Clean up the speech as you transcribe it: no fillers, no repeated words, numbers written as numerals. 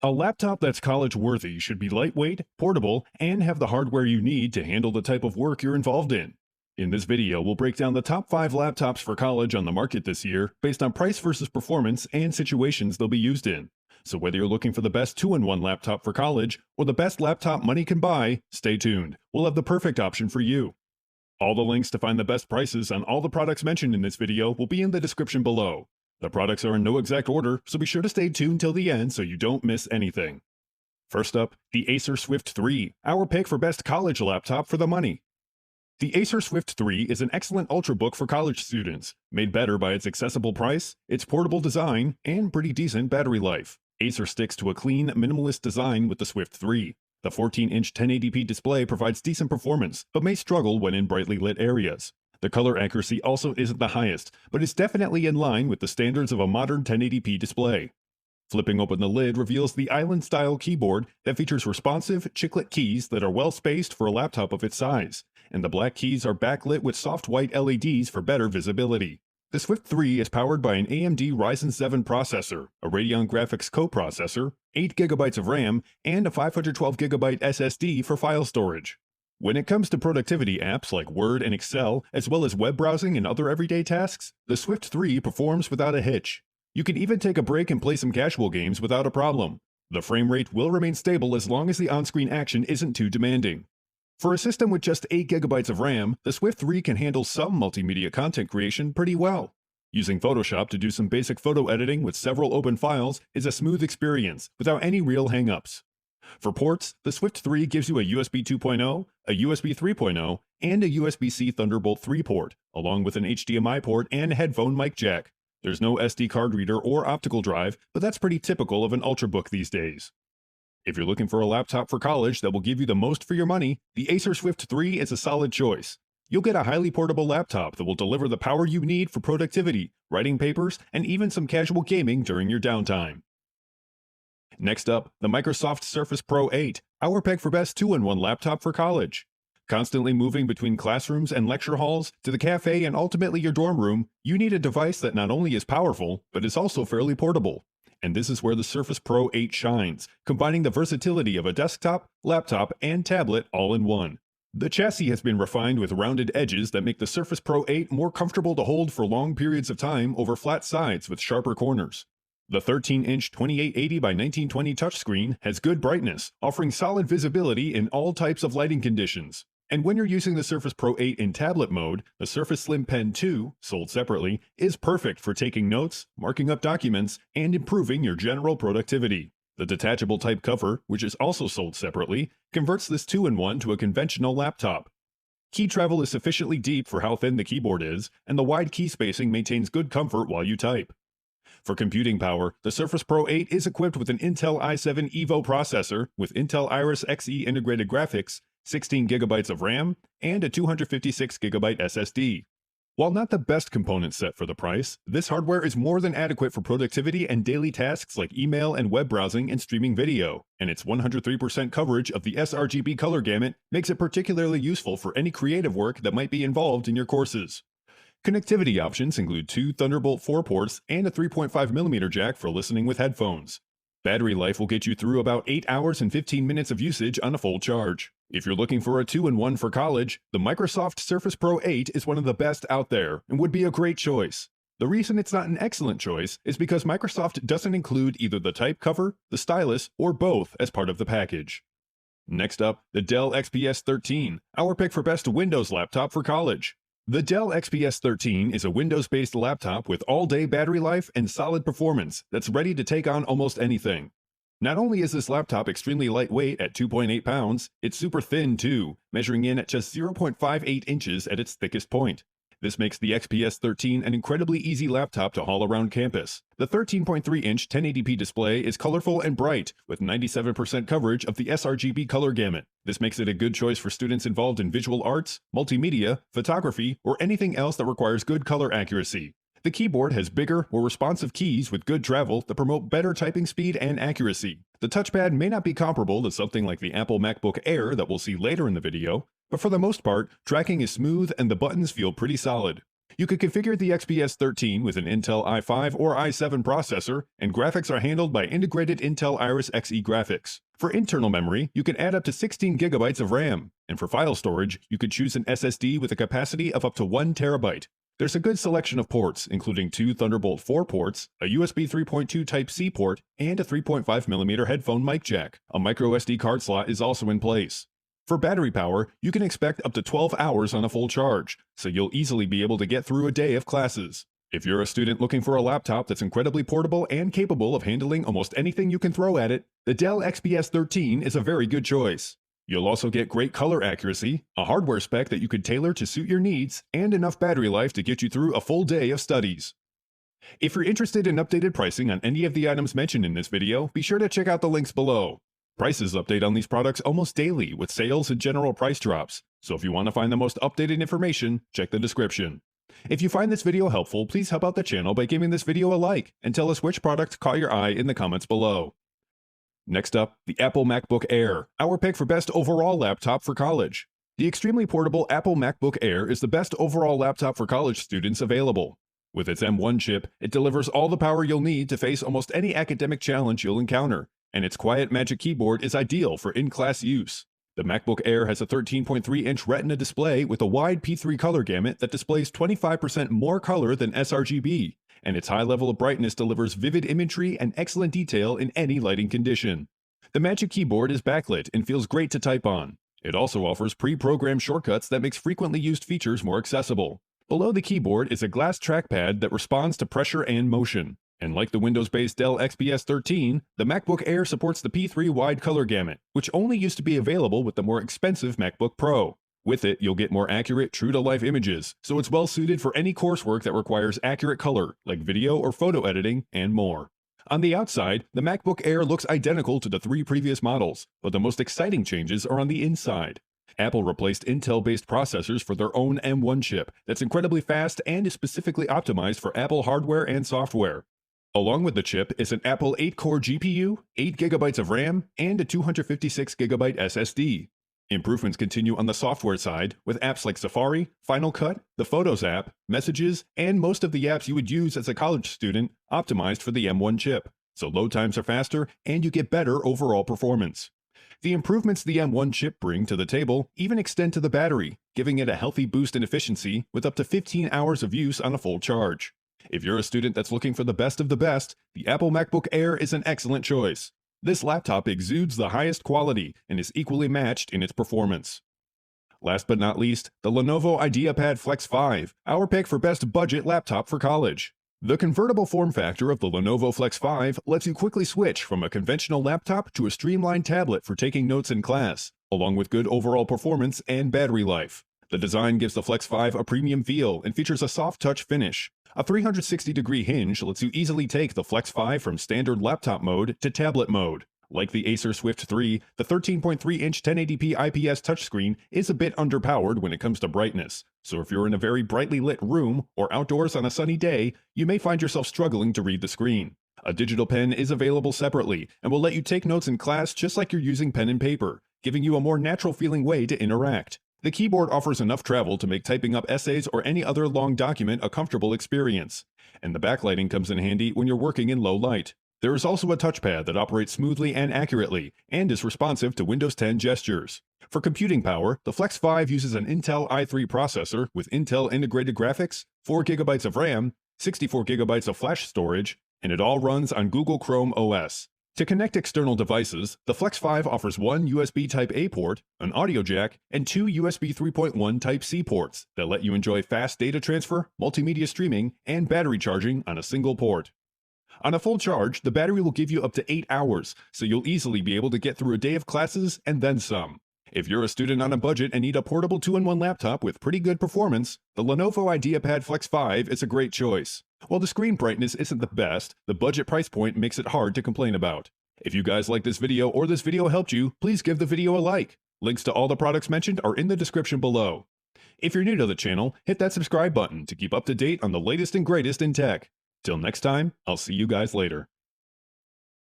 A laptop that's college-worthy should be lightweight, portable, and have the hardware you need to handle the type of work you're involved in. In this video, we'll break down the top 5 laptops for college on the market this year based on price versus performance and situations they'll be used in. So whether you're looking for the best 2-in-1 laptop for college or the best laptop money can buy, stay tuned. We'll have the perfect option for you. All the links to find the best prices on all the products mentioned in this video will be in the description below. The products are in no exact order, so be sure to stay tuned till the end so you don't miss anything. First up, the Acer Swift 3, our pick for best college laptop for the money. The Acer Swift 3 is an excellent ultrabook for college students, made better by its accessible price, its portable design, and pretty decent battery life. Acer sticks to a clean, minimalist design with the Swift 3. The 14-inch 1080p display provides decent performance, but may struggle when in brightly lit areas. The color accuracy also isn't the highest, but is definitely in line with the standards of a modern 1080p display. Flipping open the lid reveals the island-style keyboard that features responsive, chiclet keys that are well-spaced for a laptop of its size, and the black keys are backlit with soft white LEDs for better visibility. The Swift 3 is powered by an AMD Ryzen 7 processor, a Radeon Graphics coprocessor, 8GB of RAM, and a 512GB SSD for file storage. When it comes to productivity apps like Word and Excel, as well as web browsing and other everyday tasks, the Swift 3 performs without a hitch. You can even take a break and play some casual games without a problem. The frame rate will remain stable as long as the on-screen action isn't too demanding. For a system with just 8GB of RAM, the Swift 3 can handle some multimedia content creation pretty well. Using Photoshop to do some basic photo editing with several open files is a smooth experience without any real hang-ups. For ports, the Swift 3 gives you a USB 2.0, a USB 3.0, and a USB-C Thunderbolt 3 port, along with an HDMI port and headphone mic jack. There's no SD card reader or optical drive, but that's pretty typical of an ultrabook these days. If you're looking for a laptop for college that will give you the most for your money, the Acer Swift 3 is a solid choice. You'll get a highly portable laptop that will deliver the power you need for productivity, writing papers, and even some casual gaming during your downtime. Next up, the Microsoft Surface Pro 8, our pick for best 2-in-1 laptop for college. Constantly moving between classrooms and lecture halls, to the cafe and ultimately your dorm room, you need a device that not only is powerful, but is also fairly portable. And this is where the Surface Pro 8 shines, combining the versatility of a desktop, laptop, and tablet all in one. The chassis has been refined with rounded edges that make the Surface Pro 8 more comfortable to hold for long periods of time over flat sides with sharper corners. The 13-inch 2880 by 1920 touchscreen has good brightness, offering solid visibility in all types of lighting conditions. And when you're using the Surface Pro 8 in tablet mode, the Surface Slim Pen 2, sold separately, is perfect for taking notes, marking up documents, and improving your general productivity. The detachable type cover, which is also sold separately, converts this 2-in-1 to a conventional laptop. Key travel is sufficiently deep for how thin the keyboard is, and the wide key spacing maintains good comfort while you type. For computing power, the Surface Pro 8 is equipped with an Intel i7 Evo processor with Intel Iris Xe integrated graphics, 16GB of RAM, and a 256GB SSD. While not the best component set for the price, this hardware is more than adequate for productivity and daily tasks like email and web browsing and streaming video, and its 103% coverage of the sRGB color gamut makes it particularly useful for any creative work that might be involved in your courses. Connectivity options include 2 Thunderbolt 4 ports and a 3.5mm jack for listening with headphones. Battery life will get you through about 8 hours and 15 minutes of usage on a full charge. If you're looking for a 2-in-1 for college, the Microsoft Surface Pro 8 is one of the best out there and would be a great choice. The reason it's not an excellent choice is because Microsoft doesn't include either the type cover, the stylus, or both as part of the package. Next up, the Dell XPS 13, our pick for best Windows laptop for college. The Dell XPS 13 is a Windows-based laptop with all-day battery life and solid performance that's ready to take on almost anything. Not only is this laptop extremely lightweight at 2.8 pounds, it's super thin too, measuring in at just 0.58 inches at its thickest point. This makes the XPS 13 an incredibly easy laptop to haul around campus. The 13.3-inch 1080p display is colorful and bright, with 97% coverage of the sRGB color gamut. This makes it a good choice for students involved in visual arts, multimedia, photography, or anything else that requires good color accuracy. The keyboard has bigger, more responsive keys with good travel that promote better typing speed and accuracy. The touchpad may not be comparable to something like the Apple MacBook Air that we'll see later in the video, but for the most part, tracking is smooth and the buttons feel pretty solid. You could configure the XPS 13 with an Intel i5 or i7 processor, and graphics are handled by integrated Intel Iris Xe graphics. For internal memory, you can add up to 16 gigabytes of RAM, and for file storage, you could choose an SSD with a capacity of up to 1 terabyte. There's a good selection of ports, including 2 Thunderbolt 4 ports, a USB 3.2 Type-C port, and a 3.5mm headphone mic jack. A microSD card slot is also in place. For battery power, you can expect up to 12 hours on a full charge, so you'll easily be able to get through a day of classes. If you're a student looking for a laptop that's incredibly portable and capable of handling almost anything you can throw at it, the Dell XPS 13 is a very good choice. You'll also get great color accuracy, a hardware spec that you could tailor to suit your needs, and enough battery life to get you through a full day of studies. If you're interested in updated pricing on any of the items mentioned in this video, be sure to check out the links below. Prices update on these products almost daily with sales and general price drops, so if you want to find the most updated information, check the description. If you find this video helpful, please help out the channel by giving this video a like and tell us which product caught your eye in the comments below. Next up, the Apple MacBook Air, our pick for best overall laptop for college. The extremely portable Apple MacBook Air is the best overall laptop for college students available. With its M1 chip, it delivers all the power you'll need to face almost any academic challenge you'll encounter, and its quiet magic keyboard is ideal for in-class use. The MacBook Air has a 13.3-inch Retina display with a wide P3 color gamut that displays 25% more color than sRGB, and its high level of brightness delivers vivid imagery and excellent detail in any lighting condition. The Magic Keyboard is backlit and feels great to type on. It also offers pre-programmed shortcuts that makes frequently used features more accessible. Below the keyboard is a glass trackpad that responds to pressure and motion. And like the Windows-based Dell XPS 13, the MacBook Air supports the P3 wide color gamut, which only used to be available with the more expensive MacBook Pro. With it, you'll get more accurate, true-to-life images, so it's well-suited for any coursework that requires accurate color, like video or photo editing, and more. On the outside, the MacBook Air looks identical to the 3 previous models, but the most exciting changes are on the inside. Apple replaced Intel-based processors for their own M1 chip that's incredibly fast and is specifically optimized for Apple hardware and software. Along with the chip is an Apple 8-core GPU, 8GB of RAM, and a 256GB SSD. Improvements continue on the software side with apps like Safari, Final Cut, the Photos app, Messages, and most of the apps you would use as a college student optimized for the M1 chip, so load times are faster and you get better overall performance. The improvements the M1 chip bring to the table even extend to the battery, giving it a healthy boost in efficiency with up to 15 hours of use on a full charge. If you're a student that's looking for the best of the best, the Apple MacBook Air is an excellent choice. This laptop exudes the highest quality and is equally matched in its performance. Last but not least, the Lenovo IdeaPad Flex 5, our pick for best budget laptop for college. The convertible form factor of the Lenovo Flex 5 lets you quickly switch from a conventional laptop to a streamlined tablet for taking notes in class, along with good overall performance and battery life. The design gives the Flex 5 a premium feel and features a soft touch finish. A 360-degree hinge lets you easily take the Flex 5 from standard laptop mode to tablet mode. Like the Acer Swift 3, the 13.3-inch 1080p IPS touchscreen is a bit underpowered when it comes to brightness, so if you're in a very brightly lit room or outdoors on a sunny day, you may find yourself struggling to read the screen. A digital pen is available separately and will let you take notes in class just like you're using pen and paper, giving you a more natural-feeling way to interact. The keyboard offers enough travel to make typing up essays or any other long document a comfortable experience, and the backlighting comes in handy when you're working in low light. There is also a touchpad that operates smoothly and accurately, and is responsive to Windows 10 gestures. For computing power, the Flex 5 uses an Intel i3 processor with Intel integrated graphics, 4GB of RAM, 64GB of flash storage, and it all runs on Google Chrome OS. To connect external devices, the Flex 5 offers one USB Type-A port, an audio jack, and two USB 3.1 Type-C ports that let you enjoy fast data transfer, multimedia streaming, and battery charging on a single port. On a full charge, the battery will give you up to 8 hours, so you'll easily be able to get through a day of classes and then some. If you're a student on a budget and need a portable 2-in-1 laptop with pretty good performance, the Lenovo IdeaPad Flex 5 is a great choice. While the screen brightness isn't the best, the budget price point makes it hard to complain about. If you guys like this video or this video helped you, please give the video a like. Links to all the products mentioned are in the description below. If you're new to the channel, hit that subscribe button to keep up to date on the latest and greatest in tech. Till next time, I'll see you guys later.